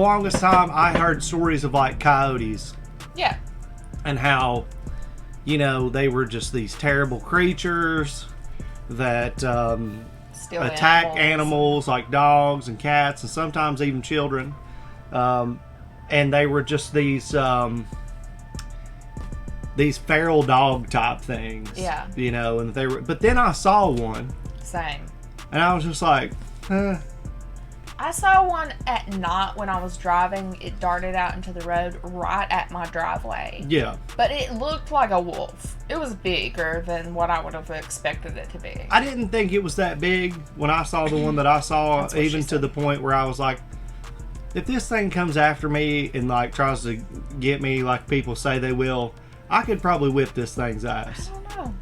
longest time, I heard stories of like coyotes. Yeah. And how, you know, they were just these terrible creatures that Steal attack animals like dogs and cats and sometimes even children. And they were just these feral dog type things. Yeah. You know, and they were. But then I saw one. Same. And I was just like, I saw one at night when I was driving. It darted out into the road right at my driveway. Yeah. But it looked like a wolf. It was bigger than what I would have expected it to be. I didn't think it was that big when I saw the one that I saw, even to the point where I was like, if this thing comes after me and like tries to get me like people say they will, I could probably whip this thing's ass. I don't know.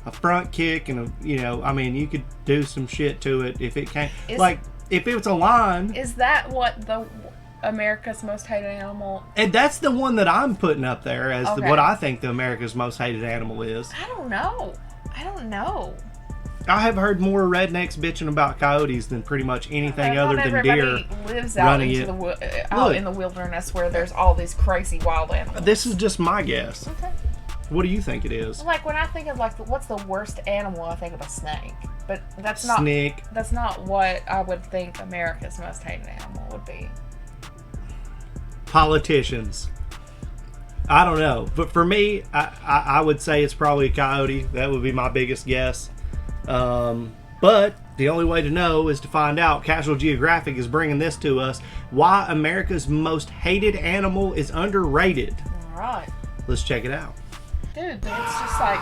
A front kick and you could do some shit to it if it came. If it was a lion. Is that what the America's Most Hated Animal? And that's the one that I'm putting up there as what I think the America's Most Hated Animal is. I don't know. I have heard more rednecks bitching about coyotes than pretty much anything other than deer. Lives out in the wilderness where there's all these crazy wild animals. This is just my guess. Okay. What do you think it is? Like when I think of like what's the worst animal, I think of a snake. But that's not snake. That's not what I would think America's Most Hated Animal would be. Politicians. I don't know, but for me, I would say it's probably a coyote. That would be my biggest guess. But the only way to know is to find out. Casual Geographic is bringing this to us. Why America's Most Hated Animal is underrated. All right. Let's check it out. Dude, it's just like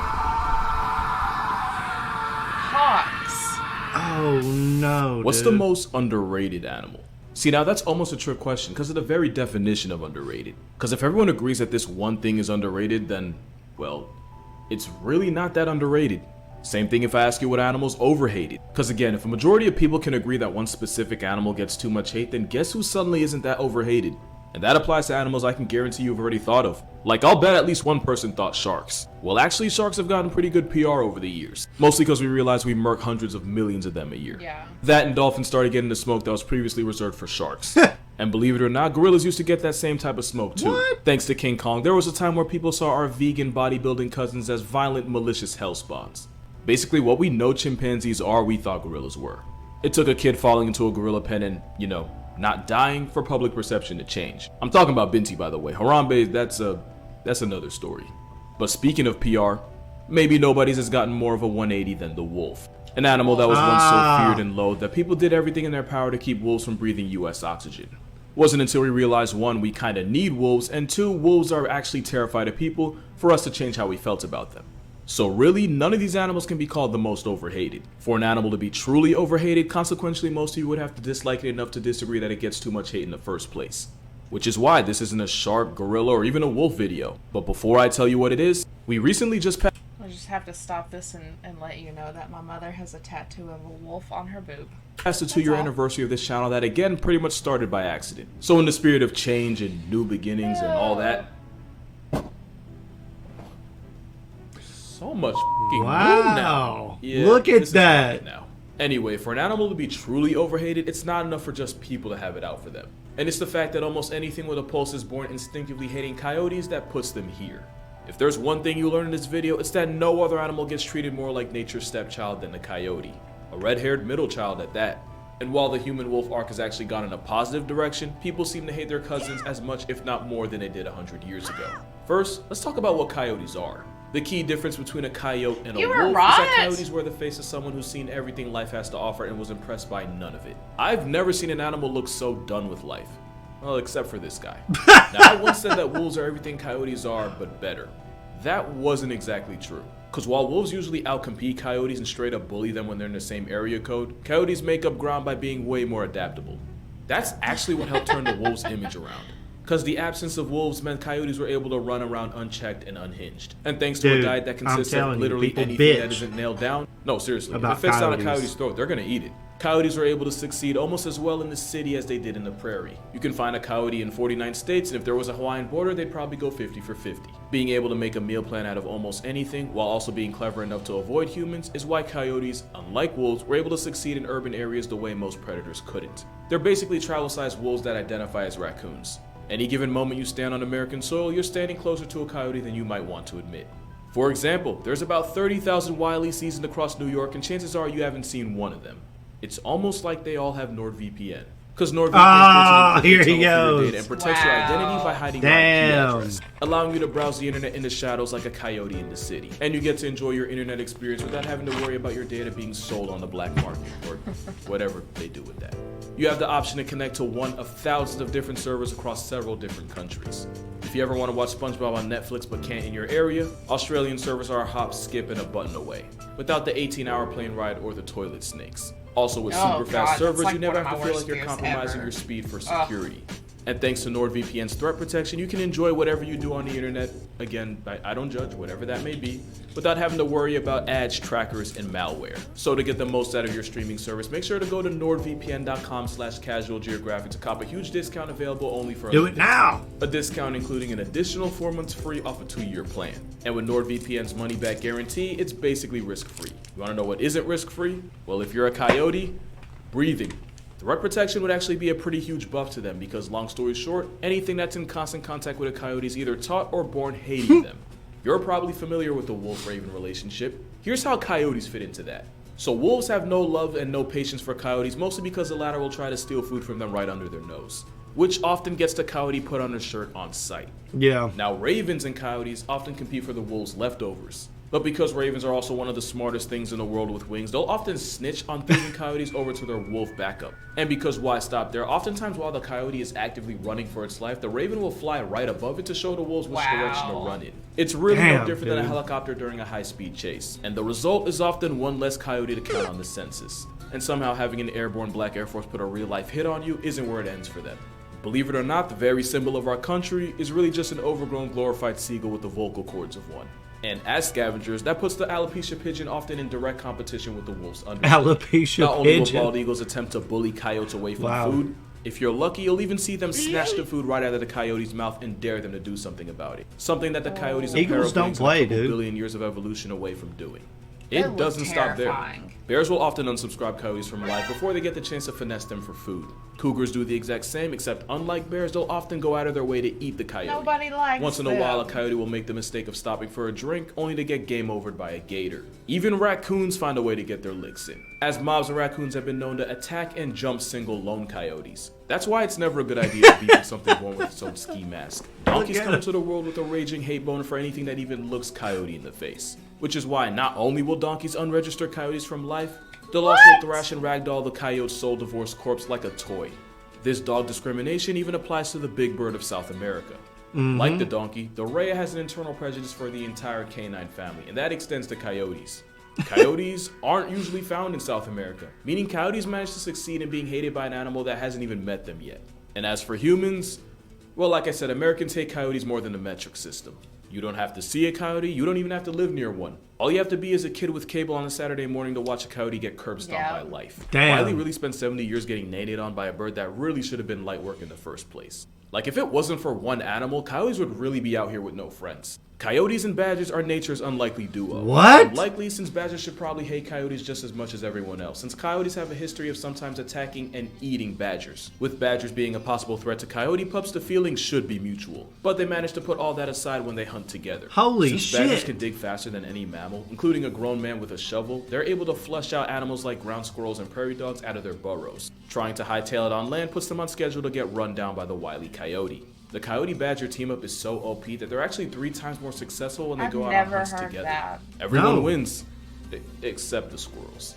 hawks. Oh no, What's the most underrated animal? See, now that's almost a trick question because of the very definition of underrated. Because if everyone agrees that this one thing is underrated, then, well, it's really not that underrated. Same thing if I ask you what animal's overhated. Because again, if a majority of people can agree that one specific animal gets too much hate, then guess who suddenly isn't that overhated? And that applies to animals I can guarantee you've already thought of. Like, I'll bet at least one person thought sharks. Well, actually, sharks have gotten pretty good PR over the years. Mostly because we realized we murk hundreds of millions of them a year. Yeah. That and dolphins started getting the smoke that was previously reserved for sharks. And believe it or not, gorillas used to get that same type of smoke too. What? Thanks to King Kong, there was a time where people saw our vegan bodybuilding cousins as violent, malicious hellspawns. Basically, what we know chimpanzees are, we thought gorillas were. It took a kid falling into a gorilla pen and, not dying for public perception to change. I'm talking about Binti, by the way. Harambe, that's another story. But speaking of PR, maybe nobody's has gotten more of a 180 than the wolf. An animal that was once so feared and loathed that people did everything in their power to keep wolves from breathing US oxygen. Wasn't until we realized, one, we kinda need wolves, and two, wolves are actually terrified of people for us to change how we felt about them. So really, none of these animals can be called the most overhated. For an animal to be truly overhated, consequentially most of you would have to dislike it enough to disagree that it gets too much hate in the first place. Which is why this isn't a shark, gorilla, or even a wolf video. But before I tell you what it is, we recently just passed... I just have to stop this and let you know that my mother has a tattoo of a wolf on her boob. Past the 2-year anniversary of this channel that again pretty much started by accident. So in the spirit of change and new beginnings and all that... So much f***ing room now. Yeah, look at that. Now. Anyway, for an animal to be truly overhated, it's not enough for just people to have it out for them. And it's the fact that almost anything with a pulse is born instinctively hating coyotes that puts them here. If there's one thing you learn in this video, it's that no other animal gets treated more like nature's stepchild than the coyote. A red-haired middle child at that. And while the human wolf arc has actually gone in a positive direction, people seem to hate their cousins as much if not more than they did 100 years ago. First, let's talk about what coyotes are. The key difference between a coyote and a wolf is that coyotes wear the face of someone who's seen everything life has to offer and was impressed by none of it. I've never seen an animal look so done with life. Well, except for this guy. Now, I once said that wolves are everything coyotes are, but better. That wasn't exactly true. Because while wolves usually outcompete coyotes and straight up bully them when they're in the same area code, coyotes make up ground by being way more adaptable. That's actually what helped turn the wolves' image around. Because the absence of wolves meant coyotes were able to run around unchecked and unhinged. And thanks to a diet that consists of literally anything that isn't nailed down. No, seriously. If it fits down a coyote's throat, they're going to eat it. Coyotes are able to succeed almost as well in the city as they did in the prairie. You can find a coyote in 49 states, and if there was a Hawaiian border, they'd probably go 50 for 50. Being able to make a meal plan out of almost anything, while also being clever enough to avoid humans, is why coyotes, unlike wolves, were able to succeed in urban areas the way most predators couldn't. They're basically travel-sized wolves that identify as raccoons. Any given moment you stand on American soil, you're standing closer to a coyote than you might want to admit. For example, there's about 30,000 Wileys seasoned across New York, and chances are you haven't seen one of them. It's almost like they all have NordVPN. Because NordVPN here he goes. And protects your identity by hiding your IP address, allowing you to browse the internet in the shadows like a coyote in the city. And you get to enjoy your internet experience without having to worry about your data being sold on the black market, or whatever they do with that. You have the option to connect to one of thousands of different servers across several different countries. If you ever want to watch SpongeBob on Netflix but can't in your area, Australian servers are a hop, skip, and a button away, without the 18-hour plane ride or the toilet snakes. Also, with super fast servers, like you never have one of to my feel like you're worst compromising fears your speed for security. And thanks to NordVPN's threat protection, you can enjoy whatever you do on the internet, again, I don't judge, whatever that may be, without having to worry about ads, trackers, and malware. So to get the most out of your streaming service, make sure to go to nordvpn.com/casualgeographic to cop a huge discount available only for Do it now! A discount including an additional 4 months free off a 2-year plan. And with NordVPN's money-back guarantee, it's basically risk-free. You wanna know what isn't risk-free? Well, if you're a coyote, breathing. Threat protection would actually be a pretty huge buff to them because, long story short, anything that's in constant contact with a coyote is either taught or born hating them. You're probably familiar with the wolf-raven relationship. Here's how coyotes fit into that. So wolves have no love and no patience for coyotes, mostly because the latter will try to steal food from them right under their nose, which often gets the coyote put on a shirt on sight. Yeah. Now, ravens and coyotes often compete for the wolves' leftovers. But because ravens are also one of the smartest things in the world with wings, they'll often snitch on thieving coyotes over to their wolf backup. And because why stop there, oftentimes while the coyote is actively running for its life, the raven will fly right above it to show the wolves which direction to run in. It's really no different than a helicopter during a high-speed chase. And the result is often one less coyote to count on the census. And somehow having an airborne black Air Force put a real-life hit on you isn't where it ends for them. Believe it or not, the very symbol of our country is really just an overgrown glorified seagull with the vocal cords of one. And as scavengers, that puts the alopecia pigeon often in direct competition with the wolves under. Alopecia Not only will pigeon. bald eagles attempt to bully coyotes away from food, if you're lucky, you'll even see them snatch the food right out of the coyote's mouth and dare them to do something about it. Something that the coyotes are Eagles don't play, dude. billion years of evolution away from doing. That It looks doesn't stop there. terrifying. Bears will often unsubscribe coyotes from life before they get the chance to finesse them for food. Cougars do the exact same, except unlike bears, they'll often go out of their way to eat the coyote. Nobody likes Once in a them. while, a coyote will make the mistake of stopping for a drink, only to get game overed by a gator. Even raccoons find a way to get their licks in, as mobs of raccoons have been known to attack and jump single lone coyotes. That's why it's never a good idea to beat with something born with its own ski mask. Donkeys come into the world with a raging hate bone for anything that even looks coyote in the face. Which is why not only will donkeys unregister coyotes from life, they'll also thrash and ragdoll the coyote's soul divorced corpse like a toy. This dog discrimination even applies to the big bird of South America. Like the donkey, the rhea has an internal prejudice for the entire canine family, and that extends to coyotes. Coyotes aren't usually found in South America, meaning coyotes manage to succeed in being hated by an animal that hasn't even met them yet. And as for humans, well, like I said, Americans hate coyotes more than the metric system. You don't have to see a coyote, you don't even have to live near one. All you have to be is a kid with cable on a Saturday morning to watch a coyote get curb stomped by life. Damn. Wiley really spent 70 years getting nailed on by a bird that really should have been light work in the first place. Like, if it wasn't for one animal, coyotes would really be out here with no friends. Coyotes and badgers are nature's unlikely duo. What? Unlikely, since badgers should probably hate coyotes just as much as everyone else, since coyotes have a history of sometimes attacking and eating badgers. With badgers being a possible threat to coyote pups, the feelings should be mutual. But they manage to put all that aside when they hunt together. Holy Since shit. badgers can dig faster than any mammal, including a grown man with a shovel, they're able to flush out animals like ground squirrels and prairie dogs out of their burrows. Trying to hightail it on land puts them on schedule to get run down by the wily coyote. The coyote-badger team-up is so OP that they're actually 3 times more successful when they go out on hunts together. That. Everyone wins, except the squirrels.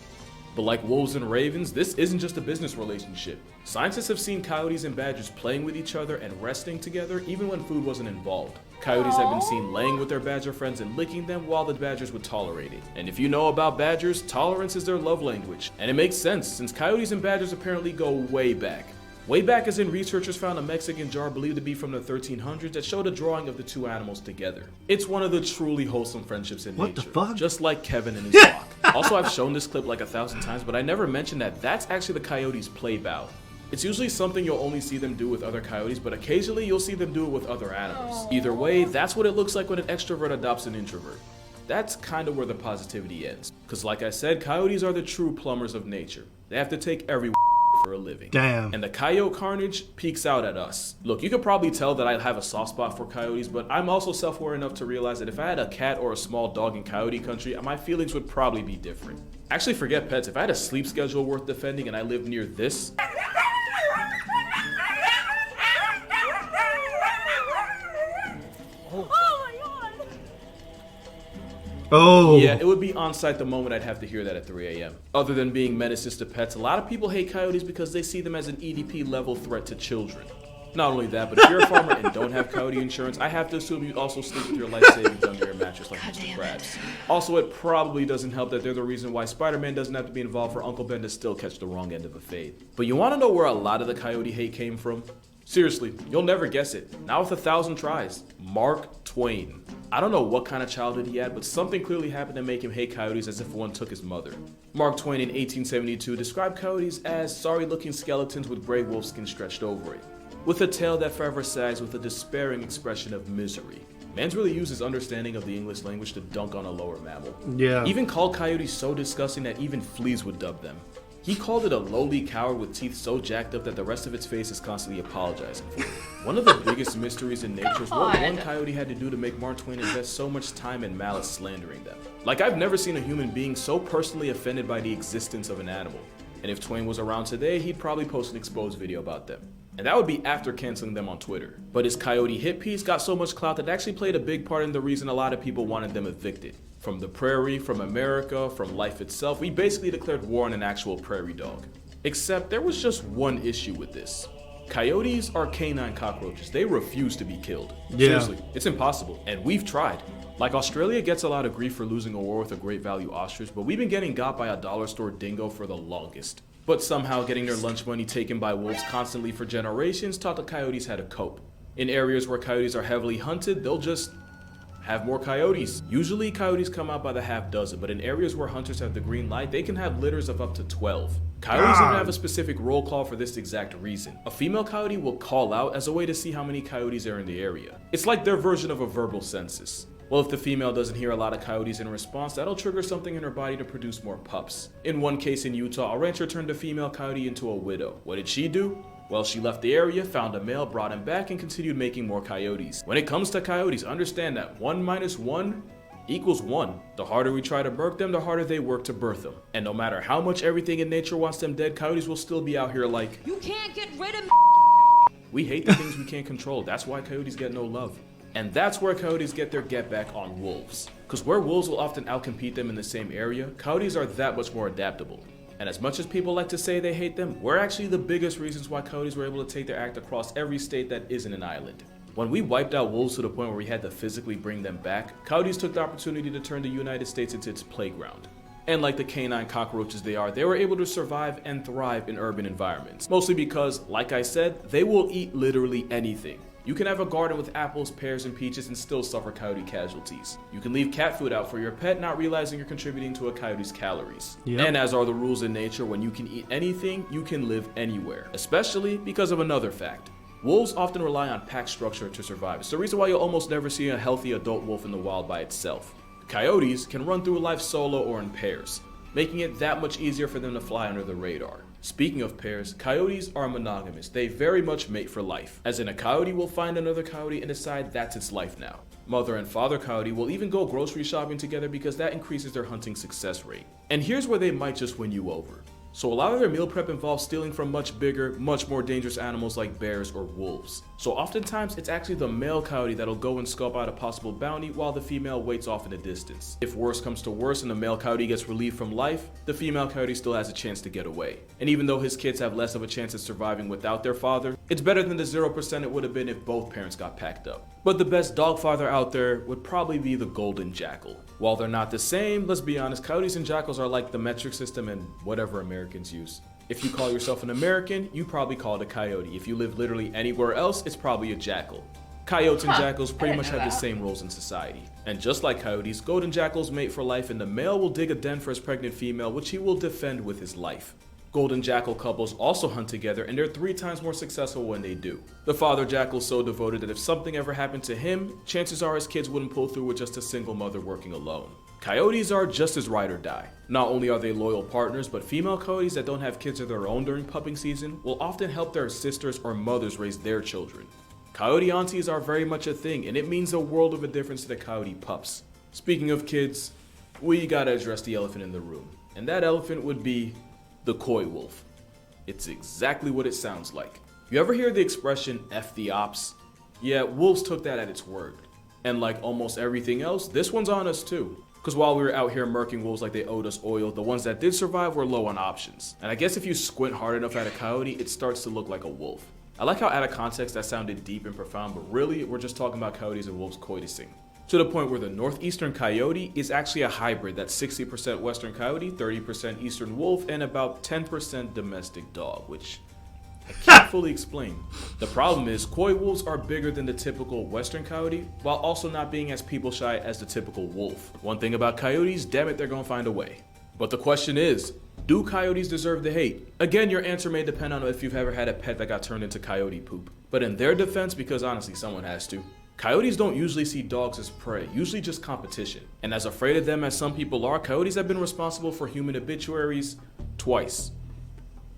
But like wolves and ravens, this isn't just a business relationship. Scientists have seen coyotes and badgers playing with each other and resting together even when food wasn't involved. Coyotes have been seen laying with their badger friends and licking them while the badgers would tolerate it. And if you know about badgers, tolerance is their love language. And it makes sense, since coyotes and badgers apparently go way back. Way back as in researchers found a Mexican jar believed to be from the 1300s that showed a drawing of the two animals together. It's one of the truly wholesome friendships in nature. What the fuck? Just like Kevin and his flock. Also, I've shown this clip like 1,000 times, but I never mentioned that that's actually the coyote's play bow. It's usually something you'll only see them do with other coyotes, but occasionally you'll see them do it with other animals. Either way, that's what it looks like when an extrovert adopts an introvert. That's kind of where the positivity ends. Because like I said, coyotes are the true plumbers of nature. They have to take every for a living. Damn. And the coyote carnage peeks out at us. Look, you could probably tell that I have a soft spot for coyotes, but I'm also self-aware enough to realize that if I had a cat or a small dog in coyote country, my feelings would probably be different. Actually, forget pets. If I had a sleep schedule worth defending and I lived near this, Oh. yeah, it would be on site the moment I'd have to hear that at 3 a.m. Other than being menaces to pets, a lot of people hate coyotes because they see them as an EDP level threat to children. Not only that, but if you're a farmer and don't have coyote insurance, I have to assume you'd also sleep with your life savings under your mattress like Mr. Krabs. Also, it probably doesn't help that they're the reason why Spider-Man doesn't have to be involved for Uncle Ben to still catch the wrong end of a fade. But you want to know where a lot of the coyote hate came from? Seriously, you'll never guess it. Not with 1,000 tries. Mark Twain. I don't know what kind of childhood he had, but something clearly happened to make him hate coyotes as if one took his mother. Mark Twain in 1872 described coyotes as sorry-looking skeletons with gray wolfskin stretched over it, with a tail that forever sags with a despairing expression of misery. Man's really used his understanding of the English language to dunk on a lower mammal. Yeah. Even called coyotes so disgusting that even fleas would dub them. He called it a lowly coward with teeth so jacked up that the rest of its face is constantly apologizing for it. One of the biggest mysteries in nature is what one coyote had to do to make Mark Twain invest so much time and malice slandering them. Like, I've never seen a human being so personally offended by the existence of an animal. And if Twain was around today, he'd probably post an exposed video about them. And that would be after canceling them on Twitter. But his coyote hit piece got so much clout that it actually played a big part in the reason a lot of people wanted them evicted. From the prairie, from America, from life itself, we basically declared war on an actual prairie dog. Except there was just one issue with this. Coyotes are canine cockroaches. They refuse to be killed. Yeah. Seriously, it's impossible. And we've tried. Like, Australia gets a lot of grief for losing a war with a great value ostrich, but we've been getting got by a dollar store dingo for the longest. But somehow getting their lunch money taken by wolves constantly for generations taught the coyotes how to cope. In areas where coyotes are heavily hunted, they'll just have more coyotes. Usually coyotes come out by the half dozen, but in areas where hunters have the green light, they can have litters of up to 12. Coyotes even have a specific roll call for this exact reason. A female coyote will call out as a way to see how many coyotes are in the area. It's like their version of a verbal census. Well, if the female doesn't hear a lot of coyotes in response, that'll trigger something in her body to produce more pups. In one case in Utah, a rancher turned a female coyote into a widow. What did she do? Well, she left the area, found a male, brought him back, and continued making more coyotes. When it comes to coyotes, understand that 1 minus 1 equals 1. The harder we try to birth them, the harder they work to birth them. And no matter how much everything in nature wants them dead, coyotes will still be out here like, you can't get rid of me. We hate the things we can't control. That's why coyotes get no love. And that's where coyotes get their get back on wolves. Because where wolves will often outcompete them in the same area, coyotes are that much more adaptable. And as much as people like to say they hate them, we're actually the biggest reasons why coyotes were able to take their act across every state that isn't an island. When we wiped out wolves to the point where we had to physically bring them back, coyotes took the opportunity to turn the United States into its playground. And like the canine cockroaches they are, they were able to survive and thrive in urban environments. Mostly because, like I said, they will eat literally anything. You can have a garden with apples, pears, and peaches and still suffer coyote casualties. You can leave cat food out for your pet, not realizing you're contributing to a coyote's calories. Yep. And as are the rules in nature, when you can eat anything, you can live anywhere. Especially because of another fact. Wolves often rely on pack structure to survive. It's the reason why you'll almost never see a healthy adult wolf in the wild by itself. Coyotes can run through life solo or in pairs, making it that much easier for them to fly under the radar. Speaking of pairs, coyotes are monogamous. They very much mate for life. As in, a coyote will find another coyote and decide that's its life now. Mother and father coyote will even go grocery shopping together because that increases their hunting success rate. And here's where they might just win you over. So a lot of their meal prep involves stealing from much bigger, much more dangerous animals like bears or wolves. So oftentimes it's actually the male coyote that'll go and scope out a possible bounty while the female waits off in the distance. If worse comes to worse and the male coyote gets relieved from life, the female coyote still has a chance to get away. And even though his kids have less of a chance of surviving without their father, it's better than the 0% it would have been if both parents got packed up. But the best dog father out there would probably be the golden jackal. While they're not the same, let's be honest, coyotes and jackals are like the metric system and whatever Americans use. If you call yourself an American, you probably call it a coyote. If you live literally anywhere else, it's probably a jackal. Coyotes and jackals pretty didn't much know have the that. same roles in society. And just like coyotes, golden jackals mate for life, and the male will dig a den for his pregnant female, which he will defend with his life. Golden jackal couples also hunt together, and they're 3 times more successful when they do. The father jackal is so devoted that if something ever happened to him, chances are his kids wouldn't pull through with just a single mother working alone. Coyotes are just as ride or die. Not only are they loyal partners, but female coyotes that don't have kids of their own during pupping season will often help their sisters or mothers raise their children. Coyote aunties are very much a thing, and it means a world of a difference to the coyote pups. Speaking of kids, we gotta address the elephant in the room, and that elephant would be the coy wolf. It's exactly what it sounds like. You ever hear the expression F the ops? Yeah, wolves took that at its word. And like almost everything else, this one's on us too. Because while we were out here murking wolves like they owed us oil, the ones that did survive were low on options. And I guess if you squint hard enough at a coyote, it starts to look like a wolf. I like how out of context that sounded deep and profound, but really we're just talking about coyotes and wolves coitusing. To the point where the northeastern coyote is actually a hybrid that's 60% western coyote, 30% eastern wolf, and about 10% domestic dog, which I can't fully explain. The problem is coy wolves are bigger than the typical western coyote, while also not being as people shy as the typical wolf. One thing about coyotes, damn it, they're gonna find a way. But the question is, do coyotes deserve the hate? Again, your answer may depend on if you've ever had a pet that got turned into coyote poop. But in their defense, because honestly someone has to, coyotes don't usually see dogs as prey, usually just competition. And as afraid of them as some people are, coyotes have been responsible for human obituaries twice.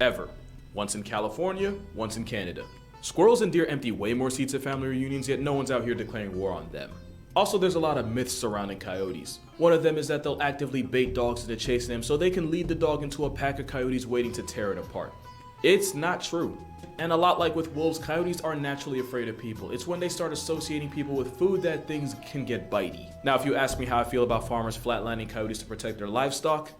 Ever. Once in California, once in Canada. Squirrels and deer empty way more seats at family reunions, yet no one's out here declaring war on them. Also, there's a lot of myths surrounding coyotes. One of them is that they'll actively bait dogs into chasing them so they can lead the dog into a pack of coyotes waiting to tear it apart. It's not true. And a lot like with wolves, coyotes are naturally afraid of people. It's when they start associating people with food that things can get bitey. Now, if you ask me how I feel about farmers flatlining coyotes to protect their livestock,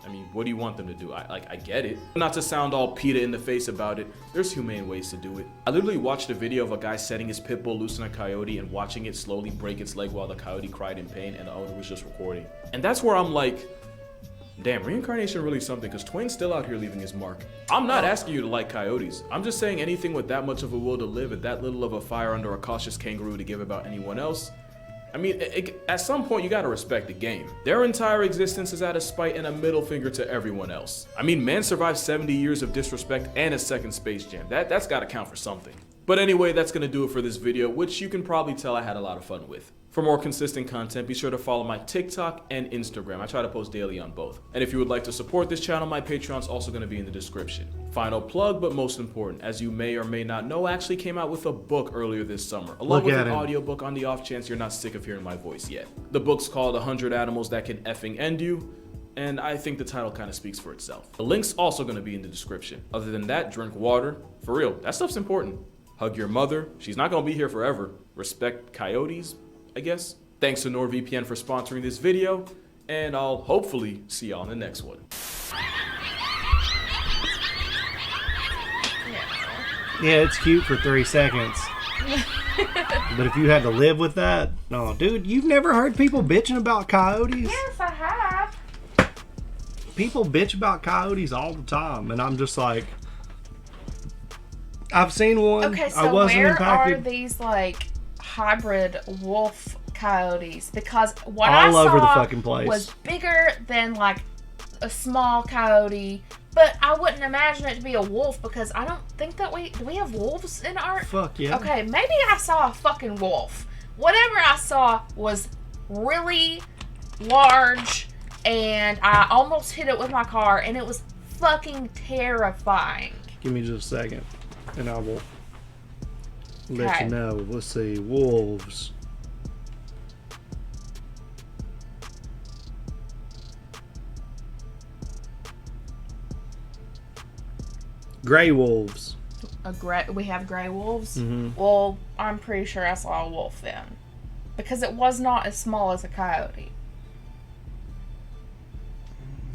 I mean, what do you want them to do? I get it. Not to sound all PETA in the face about it, there's humane ways to do it. I literally watched a video of a guy setting his pit bull loose on a coyote and watching it slowly break its leg while the coyote cried in pain and the owner was just recording. And that's where I'm like, damn, reincarnation really something, because Twain's still out here leaving his mark. I'm not asking you to like coyotes. I'm just saying anything with that much of a will to live and that little of a fire under a cautious kangaroo to give about anyone else, I mean, at some point you gotta respect the game. Their entire existence is out of spite and a middle finger to everyone else. I mean, man survived 70 years of disrespect and a second Space Jam. That's gotta count for something. But anyway, that's gonna do it for this video, which you can probably tell I had a lot of fun with. For more consistent content, be sure to follow my TikTok and Instagram. I try to post daily on both. And if you would like to support this channel, my Patreon's also going to be in the description. Final plug, but most important, as you may or may not know, I actually came out with a book earlier this summer, along with an audiobook on the off chance you're not sick of hearing my voice yet. The book's called 100 Animals That Can Effing End You, and I think the title kind of speaks for itself. The link's also going to be in the description. Other than that, drink water. For real, that stuff's important. Hug your mother. She's not going to be here forever. Respect coyotes, I guess. Thanks to NordVPN for sponsoring this video, and I'll hopefully see y'all in the next one. Yeah, it's cute for 3 seconds. But if you had to live with that, no, dude, you've never heard people bitching about coyotes? Yes, I have. People bitch about coyotes all the time, and I'm just like, I've seen one. Okay, so I wasn't where impacted. are these like hybrid wolf coyotes? Because what All I over the saw fucking place. was bigger than like a small coyote, but I wouldn't imagine it to be a wolf because I don't think that do we have wolves in our... Fuck yeah. Okay, maybe I saw a fucking wolf. Whatever I saw was really large, and I almost hit it with my car, and it was fucking terrifying. Give me just a second, and I will let Okay. you know. Let's see, wolves. Gray wolves. We have gray wolves? Mhm. Well, I'm pretty sure I saw a wolf then. Because it was not as small as a coyote.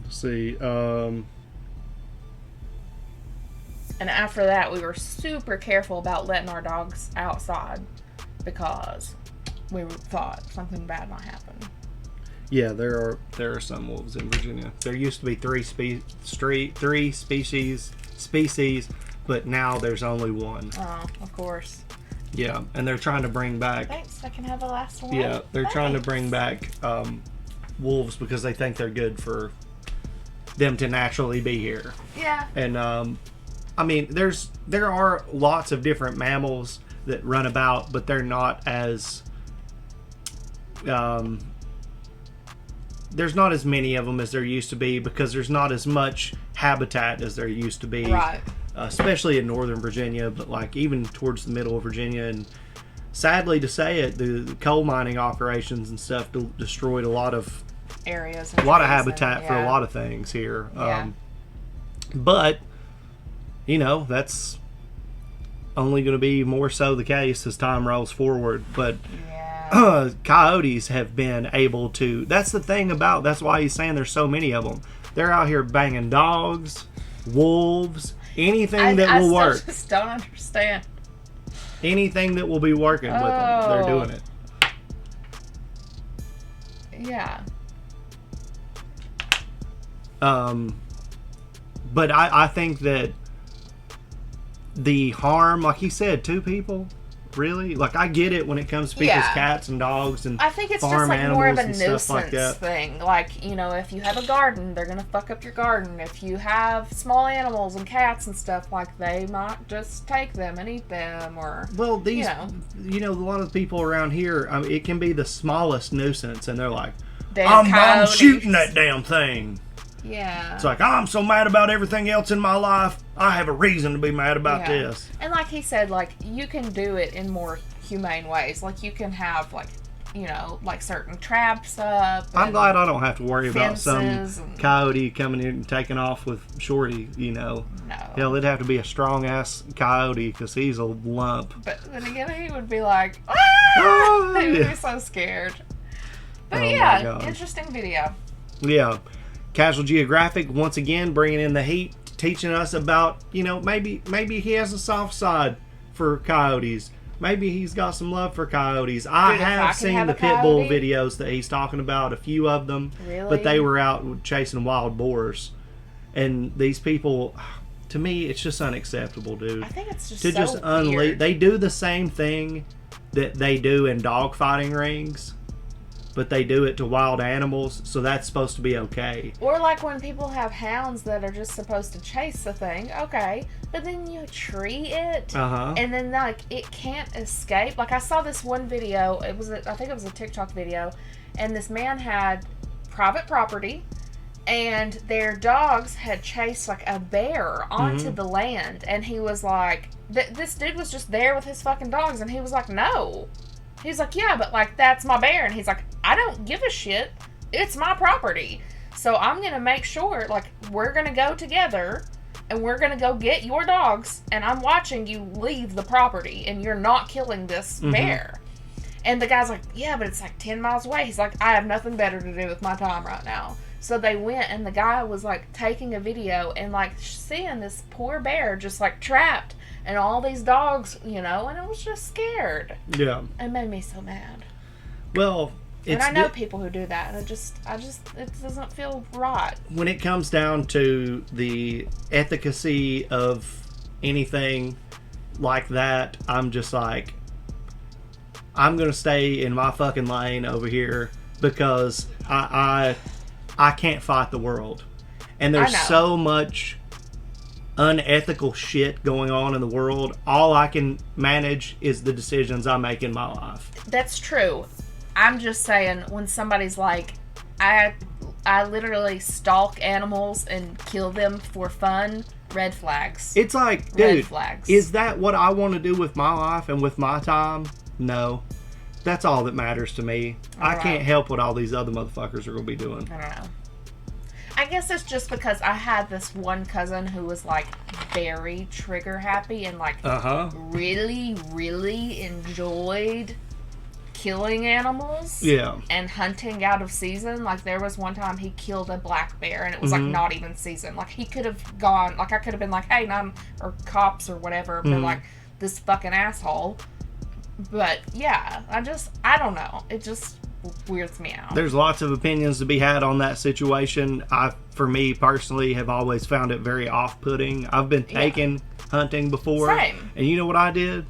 Let's see. And after that, we were super careful about letting our dogs outside because we thought something bad might happen. Yeah, there are some wolves in Virginia. There used to be three species, but now there's only one. Oh, of course. Yeah, and they're trying to bring back. Thanks. I can have the last one. Yeah, they're trying to Thanks. bring back wolves because they think they're good for them to naturally be here. Yeah. And I mean, there are lots of different mammals that run about, but they're not as there's not as many of them as there used to be because there's not as much habitat as there used to be. Right. Especially in northern Virginia, but like even towards the middle of Virginia, and sadly to say it, the coal mining operations and stuff destroyed a lot of Areas. a lot of habitat for a lot of things here. Yeah. But you know, that's only going to be more so the case as time rolls forward. But coyotes have been able to. That's the thing about. That's why he's saying there's so many of them. They're out here banging dogs, wolves. Anything that will work. I just don't understand. Anything that will be working with them, they're doing it. Yeah. But I think that the harm, like he said, 2 people, really? Like, I get it when it comes to people's cats and dogs and I think it's farm just like more of a animals and nuisance stuff like that. thing. Like, you know, if you have a garden, they're gonna fuck up your garden. If you have small animals and cats and stuff, like, they might just take them and eat them, or Well, these, you know, a lot of the people around here, I mean, it can be the smallest nuisance, and they're like, I'm shooting that damn thing. Yeah. It's like, I'm so mad about everything else in my life, I have a reason to be mad about this. And like he said, like, you can do it in more humane ways. Like, you can have, like, you know, like certain traps up. I'm glad I don't have to worry about some and coyote coming in and taking off with Shorty, you know. No. Hell, it'd have to be a strong-ass coyote because he's a lump. But then again, he would be like, ah! Oh, He would yeah. be so scared. But Oh, my yeah, God. interesting video. Yeah. Casual Geographic, once again, bringing in the heat, teaching us about, you know, maybe he has a soft side for coyotes. Maybe he's got some love for coyotes. I Dude, if I have can seen have the a pit bull coyote- videos that he's talking about, a few of them. Really? But they were out chasing wild boars. And these people, to me, it's just unacceptable, dude. I think it's just To so just unleash. weird. They do the same thing that they do in dog fighting rings, but they do it to wild animals, so that's supposed to be okay. Or like when people have hounds that are just supposed to chase the thing, okay, but then you tree it, and then like it can't escape. Like I saw this one video, I think it was a TikTok video, and this man had private property, and their dogs had chased like a bear onto the land, and he was like, this dude was just there with his fucking dogs, and he was like, no. He's like, yeah, but like that's my bear, and he's like, I don't give a shit. It's my property. So I'm going to make sure, like, we're going to go together and we're going to go get your dogs, and I'm watching you leave the property and you're not killing this bear. And the guy's like, yeah, but it's like 10 miles away. He's like, I have nothing better to do with my time right now. So they went, and the guy was like taking a video and like seeing this poor bear just like trapped and all these dogs, you know, and it was just scared. Yeah. It made me so mad. Well, And I know people who do that, and it doesn't feel right. when it comes down to the efficacy of anything like that, I'm just like, I'm gonna stay in my fucking lane over here because I can't fight the world, and there's so much unethical shit going on in the world. All I can manage is the decisions I make in my life. That's true. I'm just saying, when somebody's like, I literally stalk animals and kill them for fun, red flags. It's like, Red dude, flags. is that what I want to do with my life and with my time? No. That's all that matters to me. I can't help what all these other motherfuckers are going to be doing. I don't know. I guess it's just because I had this one cousin who was like very trigger happy and like really, really enjoyed killing animals. Yeah. And hunting out of season. Like there was one time he killed a black bear and it was like not even season. Like he could have gone, like I could have been like, hey, or cops or whatever, but like this fucking asshole. But yeah, I don't know. It just weirds me out. There's lots of opinions to be had on that situation. For me personally, have always found it very off-putting. I've been taken hunting before. Same. And you know what I did?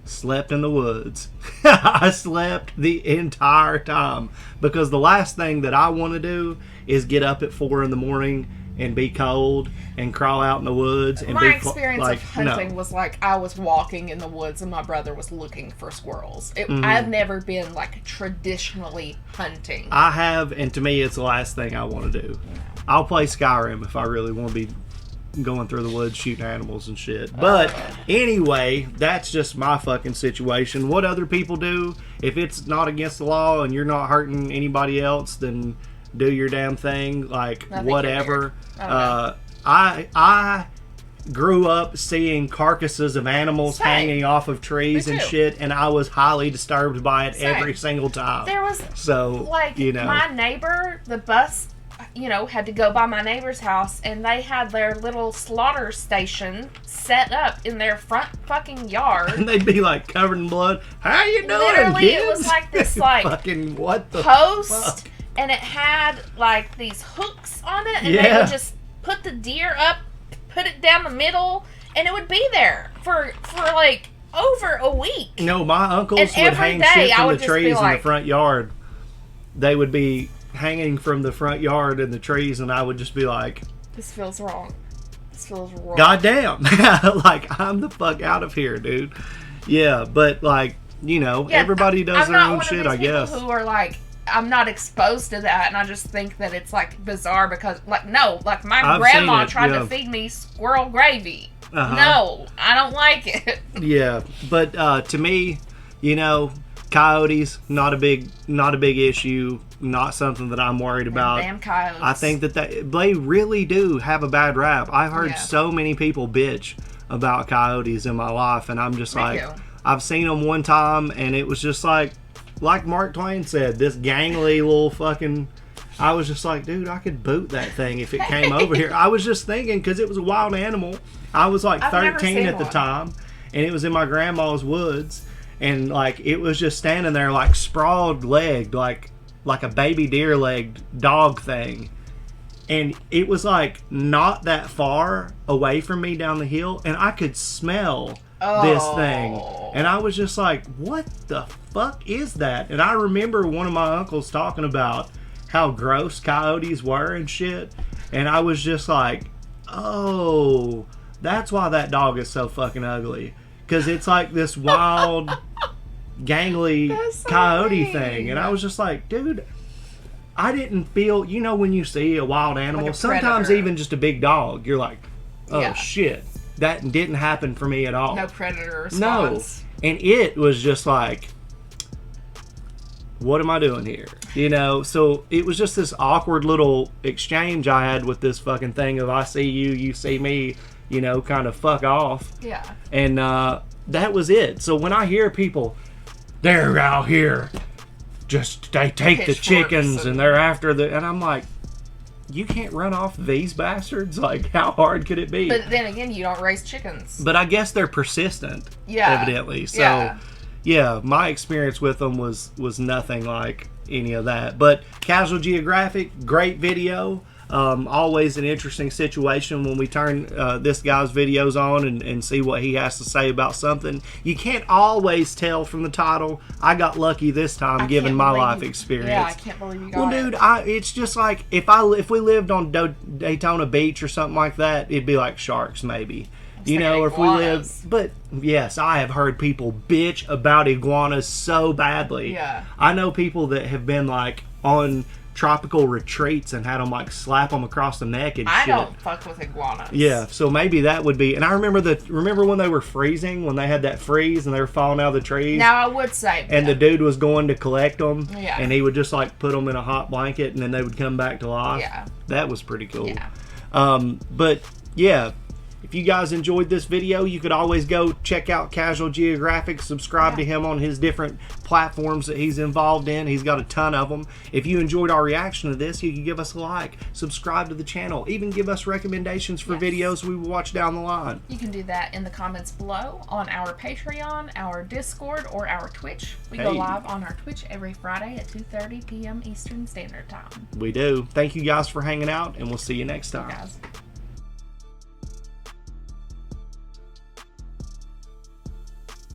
slept in the woods. I slept the entire time because the last thing that I want to do is get up at 4 in the morning and be cold and crawl out in the woods and my be experience like, of hunting was like I was walking in the woods and my brother was looking for squirrels. I've never been like traditionally hunting. I have, and to me it's the last thing I want to do. I'll play Skyrim if I really want to be going through the woods shooting animals and shit. But anyway, that's just my fucking situation. What other people do, if it's not against the law and you're not hurting anybody else, then do your damn thing. Like, whatever. I grew up seeing carcasses of animals hanging off of trees and shit, and I was highly disturbed by it every single time. There was my neighbor, the bus had to go by my neighbor's house, and they had their little slaughter station set up in their front fucking yard. And they'd be like covered in blood. How you doing, literally, kids? It was like this like fucking what the post, fuck? And it had like these hooks on it, and they would just put the deer up, put it down the middle, and it would be there for like over a week. No, my uncles would hang shit from the trees in the front yard. They would be hanging from the front yard in the trees, and I would just be like, this feels wrong. This feels wrong. Goddamn. Like, I'm the fuck out of here, dude. Yeah, but like, everybody does their own shit, I guess. Who are like, I'm not exposed to that, and I just think that it's like bizarre because my grandma tried to feed me squirrel gravy. No, I don't like it. Yeah, but to me, coyotes, not a big issue, not something that I'm worried about. Damn coyotes. I think that they really do have a bad rap. I've heard so many people bitch about coyotes in my life, and I'm just like, I've seen them one time, and it was just like Mark Twain said, this gangly little fucking. I was just like, dude, I could boot that thing if it came over here. I was just thinking, because it was a wild animal. I was like 13 at the time, and it was in my grandma's woods, and like it was just standing there like sprawled legged, like a baby deer legged dog thing. And it was like not that far away from me down the hill, and I could smell this thing. And I was just like, what the fuck is that? And I remember one of my uncles talking about how gross coyotes were and shit. And I was just like, oh, that's why that dog is so fucking ugly. Because it's like this wild, gangly coyote thing. And I was just like, dude, I didn't feel, when you see a wild animal, like sometimes even just a big dog, you're like, oh shit. That didn't happen for me at all. No predator response. No. And it was just like, what am I doing here? So it was just this awkward little exchange I had with this fucking thing of I see you, you see me, kind of fuck off. Yeah. And that was it. So when I hear people, they're out here, they take the chickens and they're after and I'm like, you can't run off these bastards? Like, how hard could it be? But then again, you don't raise chickens. But I guess they're persistent, evidently. So, yeah, my experience with them was nothing like any of that. But Casual Geographic, great video. Always an interesting situation when we turn this guy's videos on and see what he has to say about something. You can't always tell from the title. I got lucky this time, given my life experience. Yeah, I can't believe you got it. Well, dude, it's just like if we lived on Daytona Beach or something like that, it'd be like sharks, maybe. Or if we lived. But yes, I have heard people bitch about iguanas so badly. Yeah. I know people that have been like on tropical retreats and had them like slap them across the neck and shit. I don't fuck with iguanas. Yeah, so maybe that would be. And I remember when they were freezing, when they had that freeze and they were falling out of the trees. Now I would say. And the dude was going to collect them. Yeah. And he would just like put them in a hot blanket and then they would come back to life. Yeah. That was pretty cool. Yeah. But yeah. If you guys enjoyed this video, you could always go check out Casual Geographic, subscribe to him on his different platforms that he's involved in. He's got a ton of them. If you enjoyed our reaction to this, you can give us a like, subscribe to the channel, even give us recommendations for videos we will watch down the line. You can do that in the comments below on our Patreon, our Discord, or our Twitch. We go live on our Twitch every Friday at 2:30 p.m. Eastern Standard Time. We do. Thank you guys for hanging out, and we'll see you next time. Guys.